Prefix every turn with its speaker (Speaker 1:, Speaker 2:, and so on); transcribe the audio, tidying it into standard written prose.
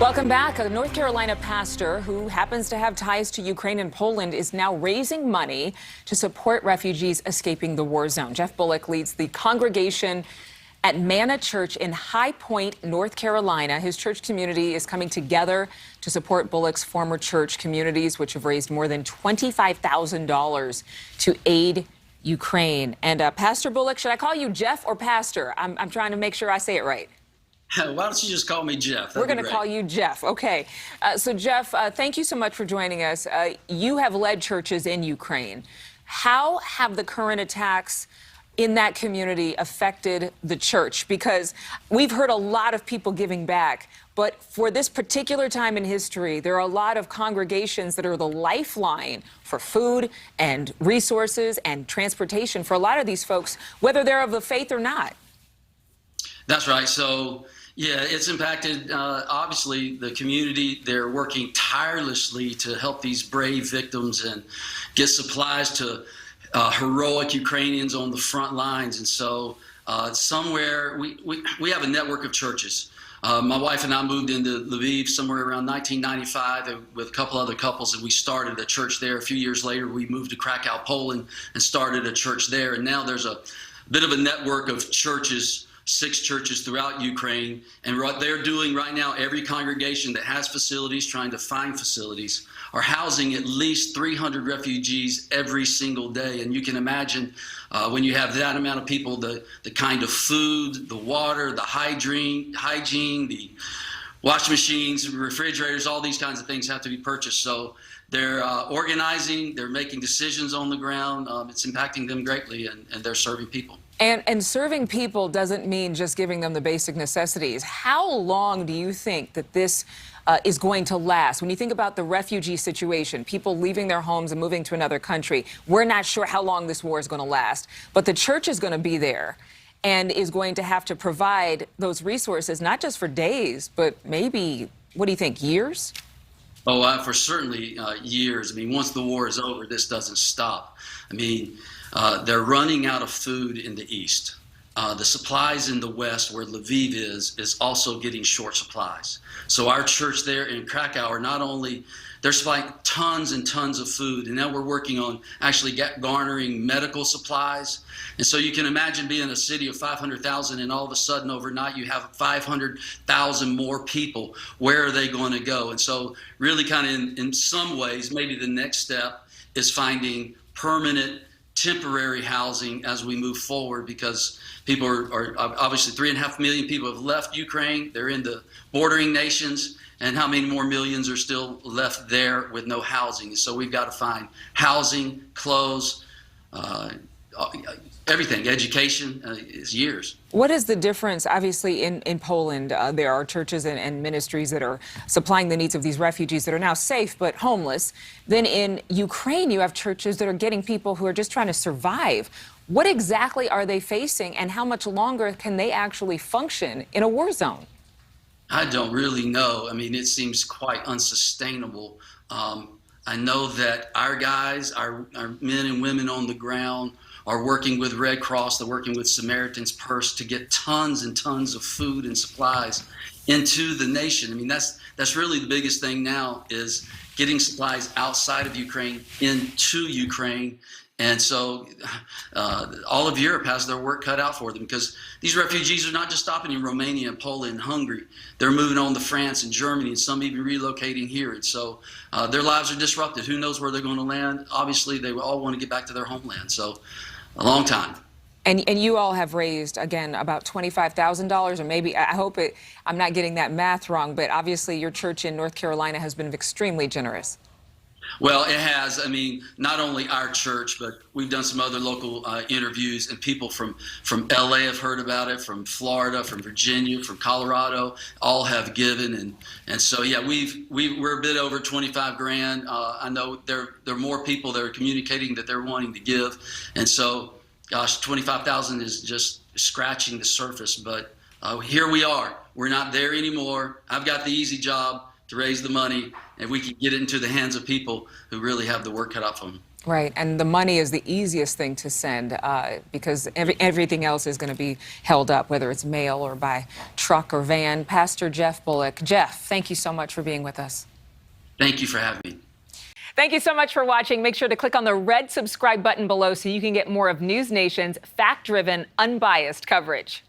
Speaker 1: Welcome back. A North Carolina pastor who happens to have ties to Ukraine and Poland is now raising money to support refugees escaping the war zone. Jeff Bullock leads the congregation at Manna Church in High Point, North Carolina. His church community is coming together to support Bullock's former church communities, which have raised more than $25,000 to aid Ukraine. And Pastor Bullock, should I call you Jeff or Pastor? I'm trying to make sure I say it right.
Speaker 2: Why don't you just call me Jeff?
Speaker 1: We're going to call you Jeff. Okay. So, Jeff, thank you so much for joining us. You have led churches in Ukraine. How have the current attacks in that community affected the church? Because we've heard a lot of people giving back, but for this particular time in history, there are a lot of congregations that are the lifeline for food and resources and transportation for a lot of these folks, whether they're of the faith or not.
Speaker 2: That's right. So, yeah, it's impacted, obviously, the community. They're working tirelessly to help these brave victims and get supplies to heroic Ukrainians on the front lines. And so somewhere we have a network of churches. My wife and I moved into Lviv somewhere around 1995 with a couple other couples, and we started a church there. A few years later, we moved to Krakow, Poland, and started a church there. And now there's a bit of a network of churches, 6 churches throughout Ukraine. And what they're doing right now, every congregation that has facilities, trying to find facilities, are housing at least 300 refugees every single day. And you can imagine when you have that amount of people, the kind of food, the water, the hygiene, the washing machines, refrigerators, all these kinds of things have to be purchased. So they're organizing, they're making decisions on the ground. It's impacting them greatly, and they're serving people.
Speaker 1: And serving people doesn't mean just giving them the basic necessities. How long do you think that this is going to last? When you think about the refugee situation, people leaving their homes and moving to another country, we're not sure how long this war is going to last, but the church is going to be there and is going to have to provide those resources, not just for days, but maybe, what do you think, years?
Speaker 2: Oh, for certainly years. I mean, once the war is over, this doesn't stop. I mean, they're running out of food in the east. The supplies in the west, where Lviv is also getting short supplies. So our church there in Krakow are not only, they're supplying tons and tons of food, and now we're working on actually garnering medical supplies. And so you can imagine being a city of 500,000 and all of a sudden overnight you have 500,000 more people. Where are they going to go? And so really kind of in some ways, maybe the next step is finding permanent temporary housing as we move forward, because people are obviously 3.5 million people have left Ukraine. They're in the bordering nations, and how many more millions are still left there with no housing? So we've got to find housing, clothes, everything. Education is years.
Speaker 1: What is the difference? Obviously, in Poland, there are churches and ministries that are supplying the needs of these refugees that are now safe but homeless. Then in Ukraine, you have churches that are getting people who are just trying to survive. What exactly are they facing, and how much longer can they actually function in a war zone?
Speaker 2: I don't really know. I mean, it seems quite unsustainable. I know that our guys, our men and women on the ground, are working with Red Cross, they're working with Samaritan's Purse to get tons and tons of food and supplies into the nation. I mean, that's really the biggest thing now, is getting supplies outside of Ukraine into Ukraine. And so all of Europe has their work cut out for them, because these refugees are not just stopping in Romania and Poland and Hungary. They're moving on to France and Germany, and some even relocating here. And so their lives are disrupted. Who knows where they're going to land? Obviously, they all want to get back to their homeland. So a long time.
Speaker 1: And you all have raised, again, about $25,000, or maybe, I hope I'm not getting that math wrong, but obviously your church in North Carolina has been extremely generous.
Speaker 2: Well, it has. I mean, not only our church, but we've done some other local interviews, and people from LA have heard about it, from Florida, from Virginia, from Colorado, all have given. And so, yeah, we're a bit over 25 grand. I know there are more people that are communicating that they're wanting to give. And so, gosh, 25,000 is just scratching the surface. But here we are. We're not there anymore. I've got the easy job to raise the money, and we can get it into the hands of people who really have the work cut out for them.
Speaker 1: Right, and the money is the easiest thing to send because everything else is going to be held up, whether it's mail or by truck or van. Pastor Jeff Bullock. Jeff, thank you so much for being with us.
Speaker 2: Thank you for having me.
Speaker 1: Thank you so much for watching. Make sure to click on the red subscribe button below so you can get more of NewsNation's fact-driven, unbiased coverage.